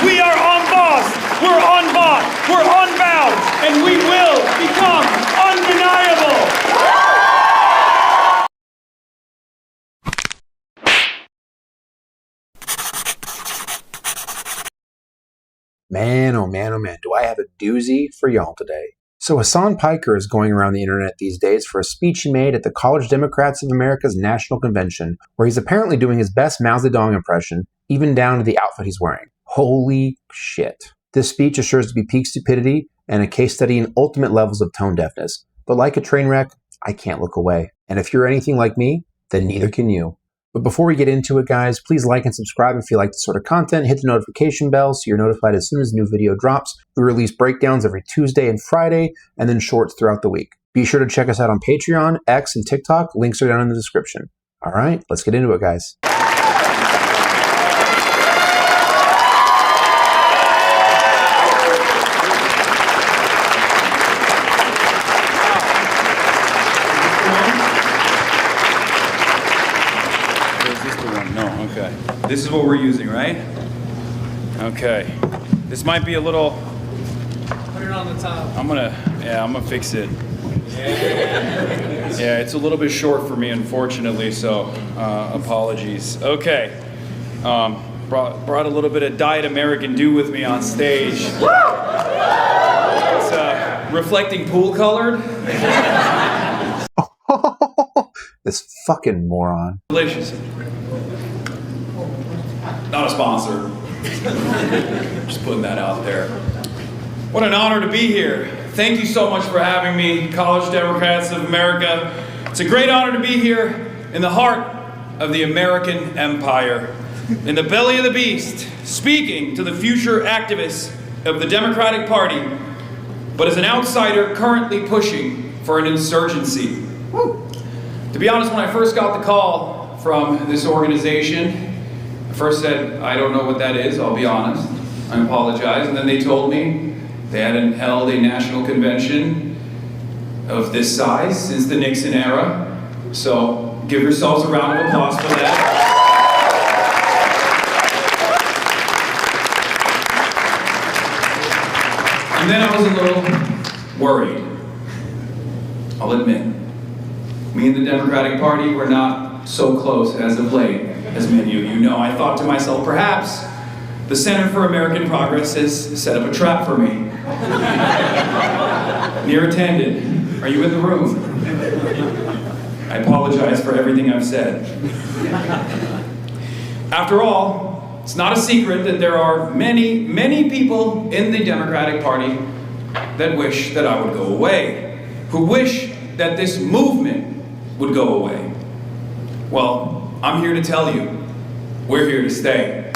We are on boss, we're on bot, we're on bound, and we will become undeniable. Man, oh man, do I have a doozy for y'all today. So Hasan Piker is going around the internet these days for a speech he made at the College Democrats of America's National Convention, where he's apparently doing his best Mao Zedong impression, even down to the outfit he's wearing. Holy shit. This speech assures to be peak stupidity and a case study in ultimate levels of tone deafness. But like a train wreck, I can't look away. And if you're anything like me, then neither can you. But before we get into it, guys, please like and subscribe if you like this sort of content. Hit the notification bell so you're notified as soon as a new video drops. We release breakdowns every Tuesday and Friday, and then shorts throughout the week. Be sure to check us out on Patreon, X, and TikTok. Links are down in the description. All right, let's get into it, guys. This is what we're using, right? Okay. This might be a little... Put it on the top. I'm gonna fix it. Yeah, it's a little bit short for me, unfortunately, so apologies. Okay. Brought a little bit of Diet American Dew with me on stage. It's reflecting pool colored. This fucking moron. Delicious. Not a sponsor. Just putting that out there. What an honor to be here. Thank you so much for having me, College Democrats of America. It's a great honor to be here in the heart of the American empire, in the belly of the beast, speaking to the future activists of the Democratic Party, but as an outsider currently pushing for an insurgency. To be honest, when I first got the call from this organization, I first said, I don't know what that is, I'll be honest. I apologize. And then they told me they hadn't held a national convention of this size since the Nixon era. So give yourselves a round of applause for that. And then I was a little worried. I'll admit. Me and the Democratic Party were not so close as of late. As many of you know, I thought to myself, perhaps the Center for American Progress has set up a trap for me. Near attended, are you in the room? I apologize for everything I've said. After all, it's not a secret that there are many, many people in the Democratic Party that wish that I would go away, who wish that this movement would go away. Well, I'm here to tell you, we're here to stay.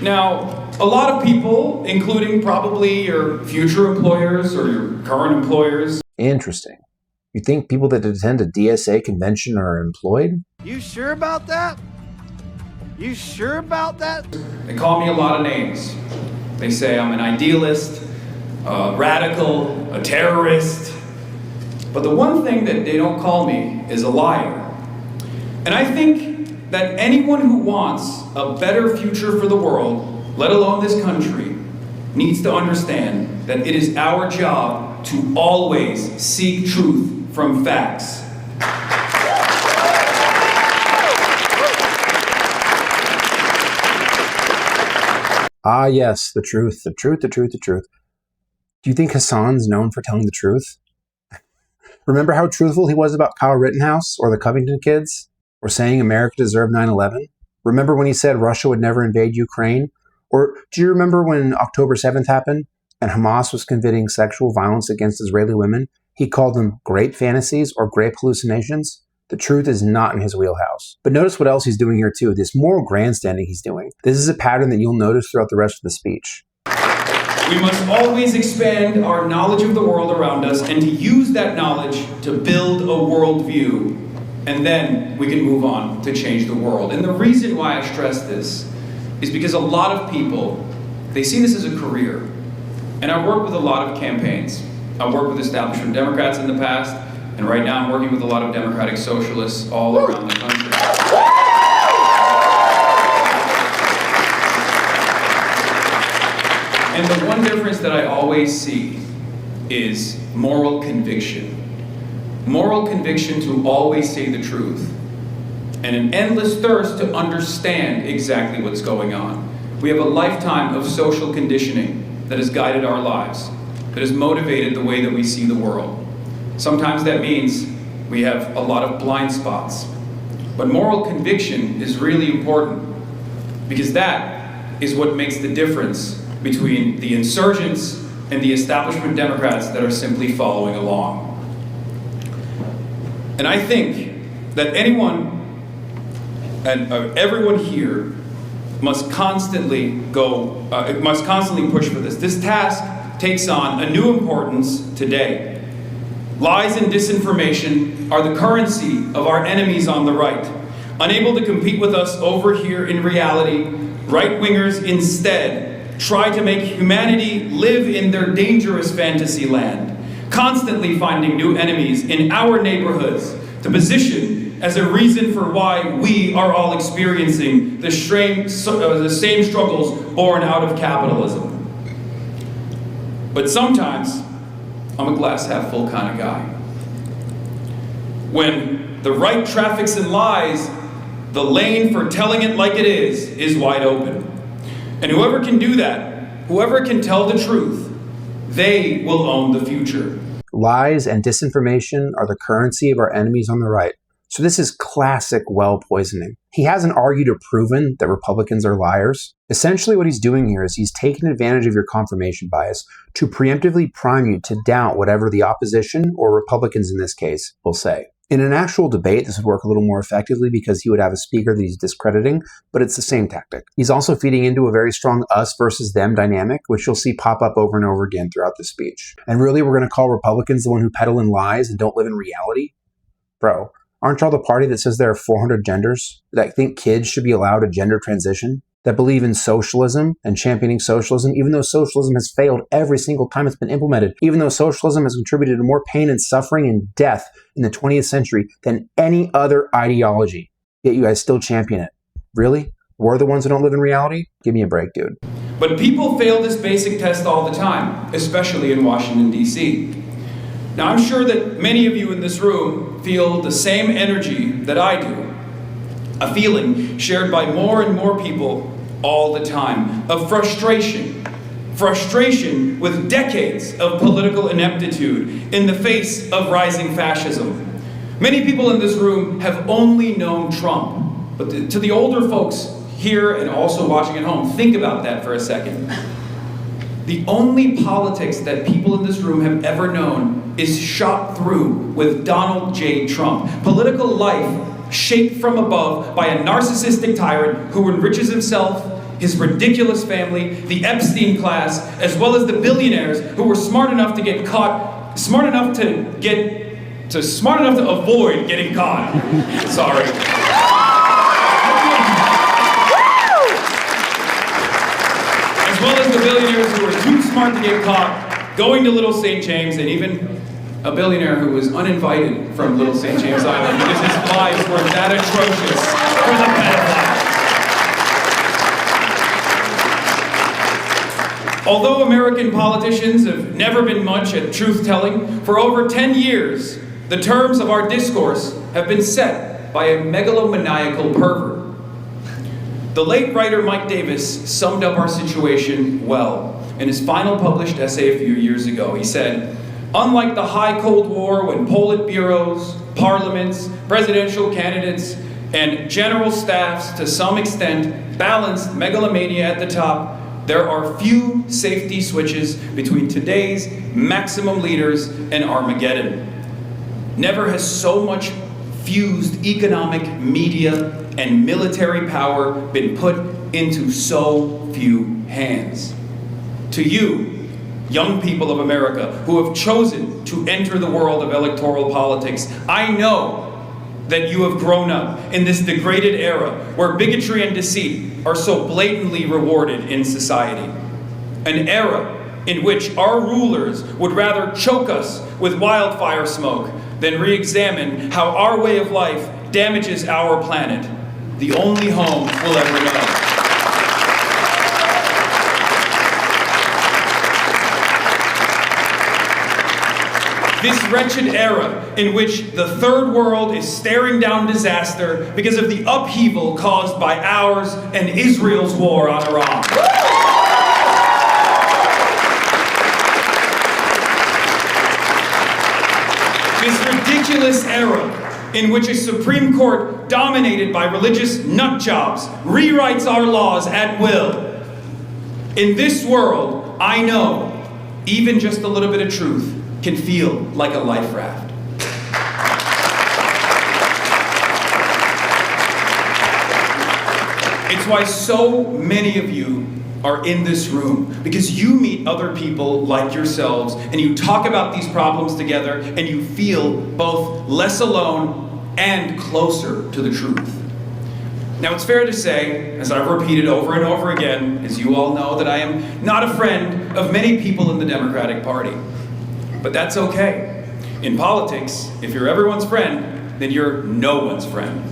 Now, a lot of people, including probably your future employers or your current employers. Interesting. You think people that attend a DSA convention are employed? You sure about that? You sure about that? They call me a lot of names. They say I'm an idealist, a radical, a terrorist. But the one thing that they don't call me is a liar. And I think that anyone who wants a better future for the world, let alone this country, needs to understand that it is our job to always seek truth from facts. Ah, yes, the truth, the truth, the truth, the truth. Do you think Hasan's known for telling the truth? Remember how truthful he was about Kyle Rittenhouse or the Covington kids? Or saying America deserved 9/11? Remember when he said Russia would never invade Ukraine? Or do you remember when October 7th happened and Hamas was committing sexual violence against Israeli women? He called them grape fantasies or grape hallucinations. The truth is not in his wheelhouse. But notice what else he's doing here too, this moral grandstanding he's doing. This is a pattern that you'll notice throughout the rest of the speech. We must always expand our knowledge of the world around us and to use that knowledge to build a worldview. And then we can move on to change the world. And the reason why I stress this is because a lot of people, they see this as a career. And I work with a lot of campaigns. I've worked with establishment Democrats in the past, and right now I'm working with a lot of democratic socialists all around the country. And the one difference that I always see is moral conviction. Moral conviction to always say the truth, and an endless thirst to understand exactly what's going on. We have a lifetime of social conditioning that has guided our lives, that has motivated the way that we see the world. Sometimes that means we have a lot of blind spots. But moral conviction is really important, because that is what makes the difference between the insurgents and the establishment Democrats that are simply following along. And I think that anyone and everyone here must constantly push for this. This task takes on a new importance today. Lies and disinformation are the currency of our enemies on the right. Unable to compete with us over here in reality, right-wingers instead try to make humanity live in their dangerous fantasy land, constantly finding new enemies in our neighborhoods to position as a reason for why we are all experiencing the same struggles born out of capitalism. But sometimes, I'm a glass half full kind of guy. When the right traffics in lies, the lane for telling it like it is wide open. And whoever can do that, whoever can tell the truth, they will own the future. Lies and disinformation are the currency of our enemies on the right. So this is classic well poisoning. He hasn't argued or proven that Republicans are liars. Essentially what he's doing here is he's taking advantage of your confirmation bias to preemptively prime you to doubt whatever the opposition, or Republicans in this case, will say. In an actual debate, this would work a little more effectively because he would have a speaker that he's discrediting, but it's the same tactic. He's also feeding into a very strong us versus them dynamic, which you'll see pop up over and over again throughout the speech. And really, we're going to call Republicans the one who peddle in lies and don't live in reality? Bro, aren't y'all the party that says there are 400 genders? That think kids should be allowed a gender transition? That believe in socialism and championing socialism, even though socialism has failed every single time it's been implemented, even though socialism has contributed to more pain and suffering and death in the 20th century than any other ideology. Yet you guys still champion it. Really? We're the ones who don't live in reality? Give me a break, dude. But people fail this basic test all the time, especially in Washington, D.C. Now, I'm sure that many of you in this room feel the same energy that I do. A feeling shared by more and more people all the time of frustration. Frustration with decades of political ineptitude in the face of rising fascism. Many people in this room have only known Trump. But to the older folks here and also watching at home, think about that for a second. The only politics that people in this room have ever known is shot through with Donald J. Trump. Political life shaped from above by a narcissistic tyrant who enriches himself, his ridiculous family, the Epstein class, as well as the billionaires who were smart enough to get caught, smart enough to avoid getting caught. Sorry. As well as the billionaires who were too smart to get caught, going to Little St. James, and even a billionaire who was uninvited from Little St. James Island because his lives were that atrocious for the pedophiles. Although American politicians have never been much at truth-telling, for over 10 years, the terms of our discourse have been set by a megalomaniacal pervert. The late writer Mike Davis summed up our situation well in his final published essay a few years ago. He said, "Unlike the high Cold War when Politburos, parliaments, presidential candidates, and general staffs to some extent balanced megalomania at the top, there are few safety switches between today's maximum leaders and Armageddon. Never has so much fused economic, media, and military power been put into so few hands. To you, young people of America who have chosen to enter the world of electoral politics, I know that you have grown up in this degraded era where bigotry and deceit are so blatantly rewarded in society. An era in which our rulers would rather choke us with wildfire smoke than re-examine how our way of life damages our planet, the only home we'll ever know. This wretched era in which the third world is staring down disaster because of the upheaval caused by ours and Israel's war on Iran. This ridiculous era in which a Supreme Court dominated by religious nutjobs rewrites our laws at will. In this world, I know even just a little bit of truth can feel like a life raft. It's why so many of you are in this room, because you meet other people like yourselves and you talk about these problems together and you feel both less alone and closer to the truth. Now, it's fair to say, as I've repeated over and over again, as you all know, that I am not a friend of many people in the Democratic Party. But that's okay. In politics, if you're everyone's friend, then you're no one's friend.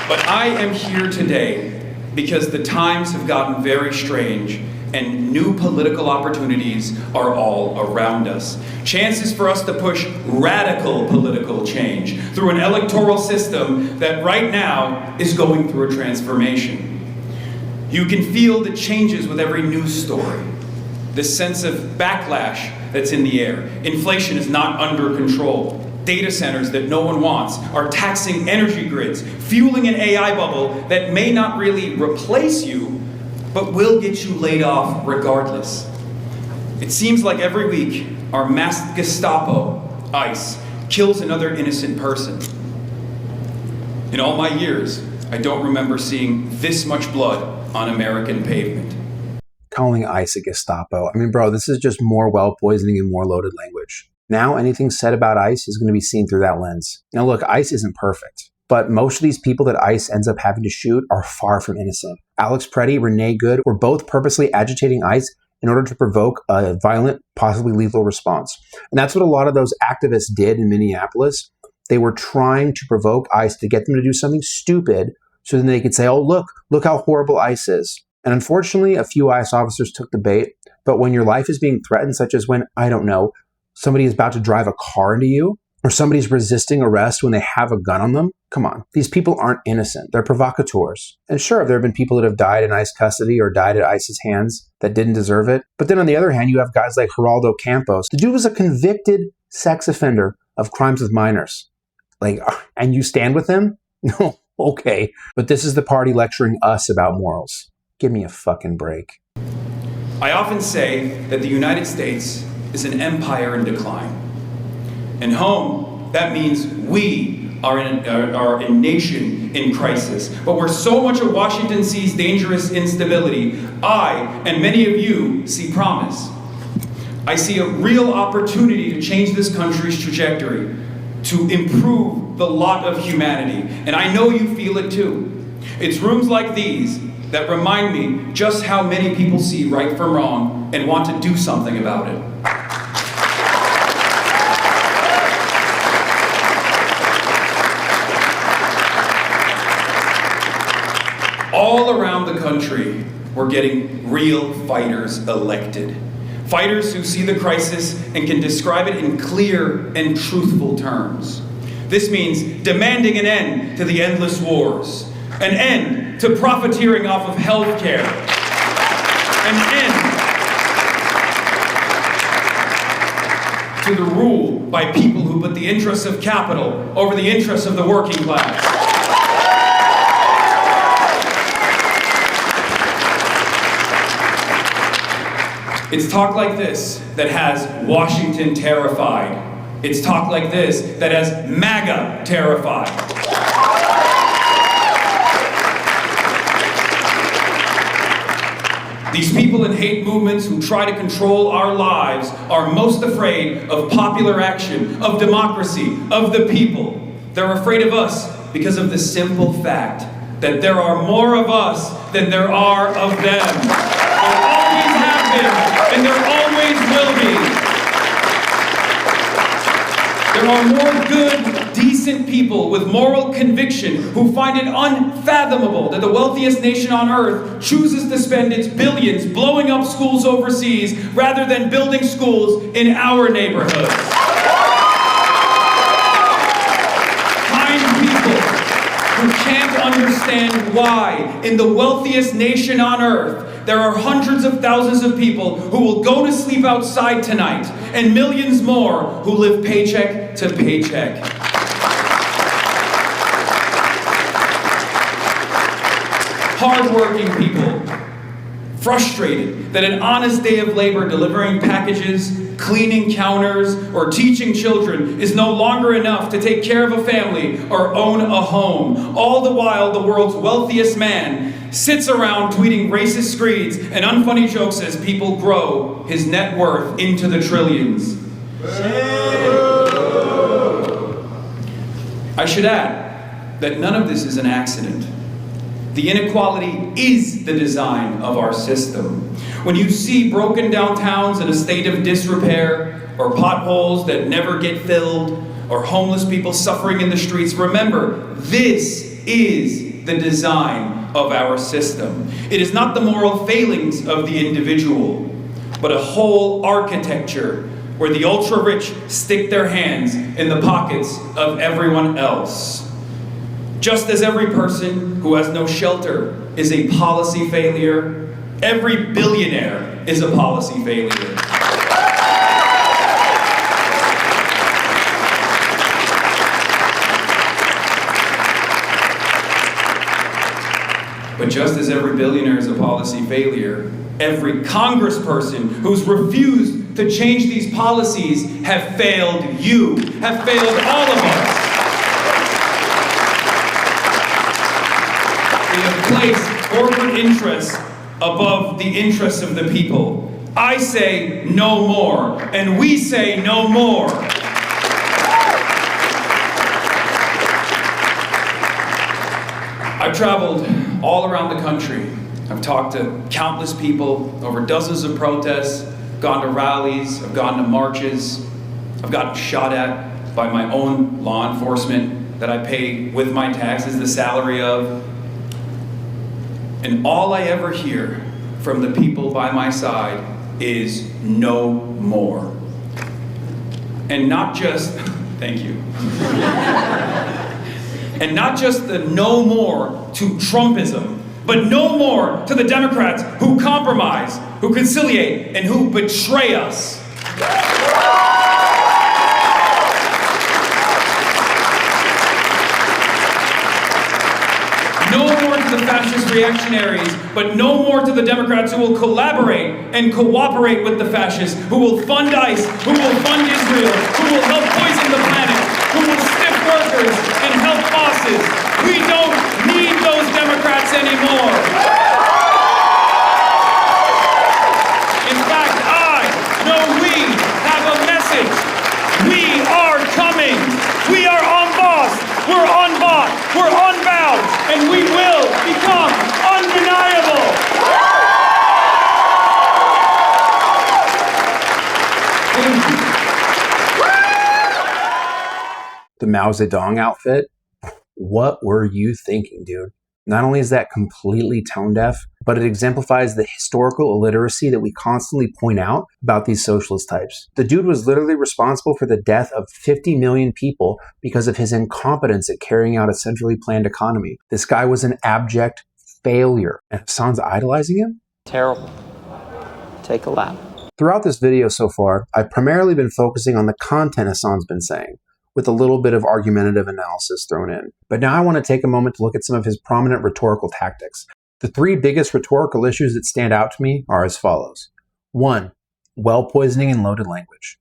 But I am here today because the times have gotten very strange and new political opportunities are all around us. Chances for us to push radical political change through an electoral system that right now is going through a transformation. You can feel the changes with every news story. This sense of backlash that's in the air. Inflation is not under control. Data centers that no one wants are taxing energy grids, fueling an AI bubble that may not really replace you, but will get you laid off regardless. It seems like every week our masked Gestapo, ICE, kills another innocent person. In all my years, I don't remember seeing this much blood on American pavement. Calling ICE a Gestapo. I mean, bro, this is just more well poisoning and more loaded language. Now, anything said about ICE is going to be seen through that lens. Now, look, ICE isn't perfect, but most of these people that ICE ends up having to shoot are far from innocent. Alex Preddy, Renee Good were both purposely agitating ICE in order to provoke a violent, possibly lethal response. And that's what a lot of those activists did in Minneapolis. They were trying to provoke ICE to get them to do something stupid so then they could say, oh, look how horrible ICE is. And unfortunately, a few ICE officers took the bait. But when your life is being threatened, such as when, I don't know, somebody is about to drive a car into you, or somebody's resisting arrest when they have a gun on them, come on. These people aren't innocent. They're provocateurs. And sure, there have been people that have died in ICE custody or died at ICE's hands that didn't deserve it. But then on the other hand, you have guys like Geraldo Campos. The dude was a convicted sex offender of crimes with minors. And you stand with him? No. Okay, but this is the party lecturing us about morals. Give me a fucking break. I often say that the United States is an empire in decline. And home, that means we are a nation in crisis. But where so much of Washington sees dangerous instability, I and many of you see promise. I see a real opportunity to change this country's trajectory, to improve the lot of humanity. And I know you feel it too. It's rooms like these that remind me just how many people see right from wrong and want to do something about it. All around the country, we're getting real fighters elected. Fighters who see the crisis and can describe it in clear and truthful terms. This means demanding an end to the endless wars, an end to profiteering off of healthcare, an end to the rule by people who put the interests of capital over the interests of the working class. It's talk like this that has Washington terrified. It's talk like this that has MAGA terrified. These people in hate movements who try to control our lives are most afraid of popular action, of democracy, of the people. They're afraid of us because of the simple fact that there are more of us than there are of them. There always have been, and there always will be. There are more good, decent people with moral conviction who find it unfathomable that the wealthiest nation on earth chooses to spend its billions blowing up schools overseas rather than building schools in our neighborhoods. Kind people who can't understand why, in the wealthiest nation on earth, there are hundreds of thousands of people who will go to sleep outside tonight, and millions more who live paycheck to paycheck. Hardworking people, frustrated that an honest day of labor delivering packages, cleaning counters, or teaching children is no longer enough to take care of a family or own a home. All the while, the world's wealthiest man sits around tweeting racist screeds and unfunny jokes as people grow his net worth into the trillions. I should add that none of this is an accident. The inequality is the design of our system. When you see broken down towns in a state of disrepair, or potholes that never get filled, or homeless people suffering in the streets, remember, this is the design of our system. It is not the moral failings of the individual, but a whole architecture where the ultra-rich stick their hands in the pockets of everyone else. Just as every person who has no shelter is a policy failure, every billionaire is a policy failure. But just as every billionaire is a policy failure, every congressperson who's refused to change these policies have failed you, have failed all of us. We have placed corporate interests above the interests of the people. I say no more, and we say no more. I've traveled all around the country. I've talked to countless people over dozens of protests, gone to rallies, I've gone to marches, I've gotten shot at by my own law enforcement that I pay with my taxes the salary of. And all I ever hear from the people by my side is no more. And not just, thank you. And not just the no more to Trumpism, but no more to the Democrats who compromise, who conciliate, and who betray us. No more to the fascist reactionaries, but no more to the Democrats who will collaborate and cooperate with the fascists, who will fund ICE, who will fund Israel, who will help poison the planet, who will stiff workers and help bosses. We don't need those Democrats anymore. In fact, we have a message. We are coming. We are unbossed. We're unbought. We're unbound. And we will become undeniable. The Mao Zedong outfit? What were you thinking, dude? Not only is that completely tone deaf, but it exemplifies the historical illiteracy that we constantly point out about these socialist types. The dude was literally responsible for the death of 50 million people because of his incompetence at carrying out a centrally planned economy. This guy was an abject failure. And Hasan's idolizing him? Terrible. Take a lap. Throughout this video so far, I've primarily been focusing on the content Hasan's been saying, with a little bit of argumentative analysis thrown in. But now I want to take a moment to look at some of his prominent rhetorical tactics. The three biggest rhetorical issues that stand out to me are as follows. 1. Well poisoning and loaded language.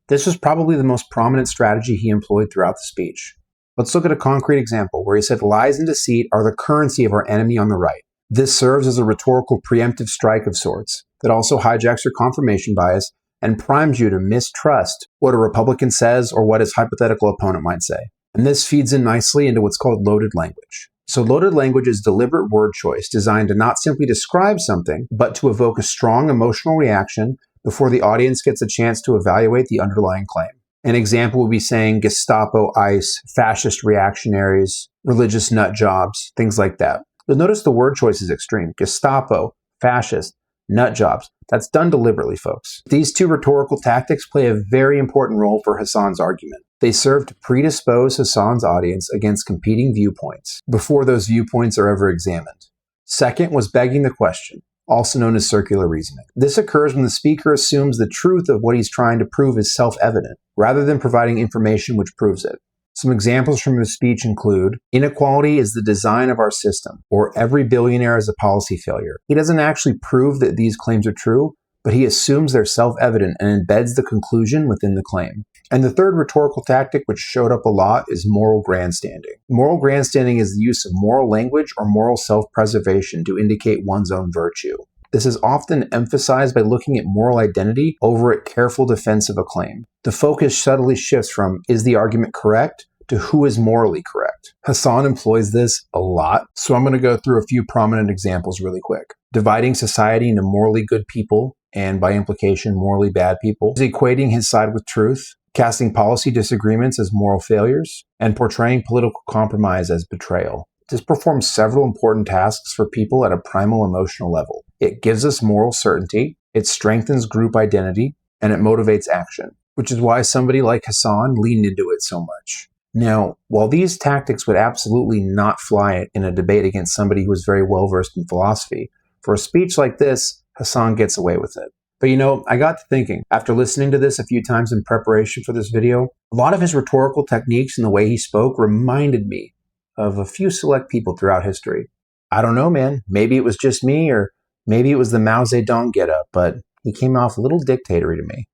This was probably the most prominent strategy he employed throughout the speech. Let's look at a concrete example where he said lies and deceit are the currency of our enemy on the right. This serves as a rhetorical preemptive strike of sorts that also hijacks your confirmation bias and primes you to mistrust what a Republican says or what his hypothetical opponent might say. And this feeds in nicely into what's called loaded language. So loaded language is deliberate word choice designed to not simply describe something, but to evoke a strong emotional reaction before the audience gets a chance to evaluate the underlying claim. An example would be saying Gestapo, ICE, fascist reactionaries, religious nut jobs, things like that. You'll notice the word choice is extreme. Gestapo, fascist, nut jobs. That's done deliberately, folks. These two rhetorical tactics play a very important role for Hasan's argument. They serve to predispose Hasan's audience against competing viewpoints before those viewpoints are ever examined. Second was begging the question, also known as circular reasoning. This occurs when the speaker assumes the truth of what he's trying to prove is self-evident, rather than providing information which proves it. Some examples from his speech include, inequality is the design of our system, or every billionaire is a policy failure. He doesn't actually prove that these claims are true, but he assumes they're self-evident and embeds the conclusion within the claim. And the third rhetorical tactic, which showed up a lot, is moral grandstanding. Moral grandstanding is the use of moral language or moral self-preservation to indicate one's own virtue. This is often emphasized by looking at moral identity over at careful defense of a claim. The focus subtly shifts from, is the argument correct, to who is morally correct. Hasan employs this a lot, so I'm going to go through a few prominent examples really quick. Dividing society into morally good people, and by implication, morally bad people. Equating his side with truth, casting policy disagreements as moral failures, and portraying political compromise as betrayal. This performs several important tasks for people at a primal emotional level. It gives us moral certainty, it strengthens group identity, and it motivates action, which is why somebody like Hasan leaned into it so much. Now, while these tactics would absolutely not fly in a debate against somebody who is very well versed in philosophy, for a speech like this, Hasan gets away with it. But I got to thinking, after listening to this a few times in preparation for this video, a lot of his rhetorical techniques and the way he spoke reminded me of a few select people throughout history. I don't know, man. Maybe it was just me, or maybe it was the Mao Zedong getup, but he came off a little dictatory to me.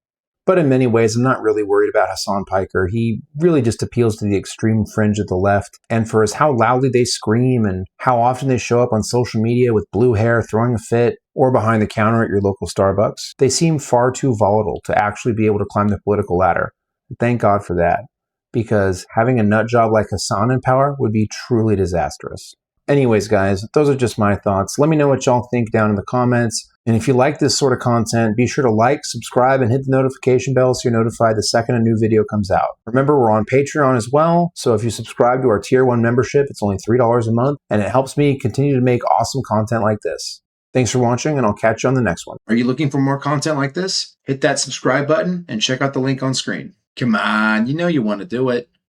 But in many ways, I'm not really worried about Hasan Piker. He really just appeals to the extreme fringe of the left, and for how loudly they scream and how often they show up on social media with blue hair, throwing a fit, or behind the counter at your local Starbucks, they seem far too volatile to actually be able to climb the political ladder. And thank God for that, because having a nut job like Hasan in power would be truly disastrous. Anyways, guys, those are just my thoughts. Let me know what y'all think down in the comments. And if you like this sort of content, be sure to like, subscribe, and hit the notification bell so you're notified the second a new video comes out. Remember, we're on Patreon as well, so if you subscribe to our Tier 1 membership, it's only $3 a month, and it helps me continue to make awesome content like this. Thanks for watching, and I'll catch you on the next one. Are you looking for more content like this? Hit that subscribe button and check out the link on screen. Come on, you know you want to do it.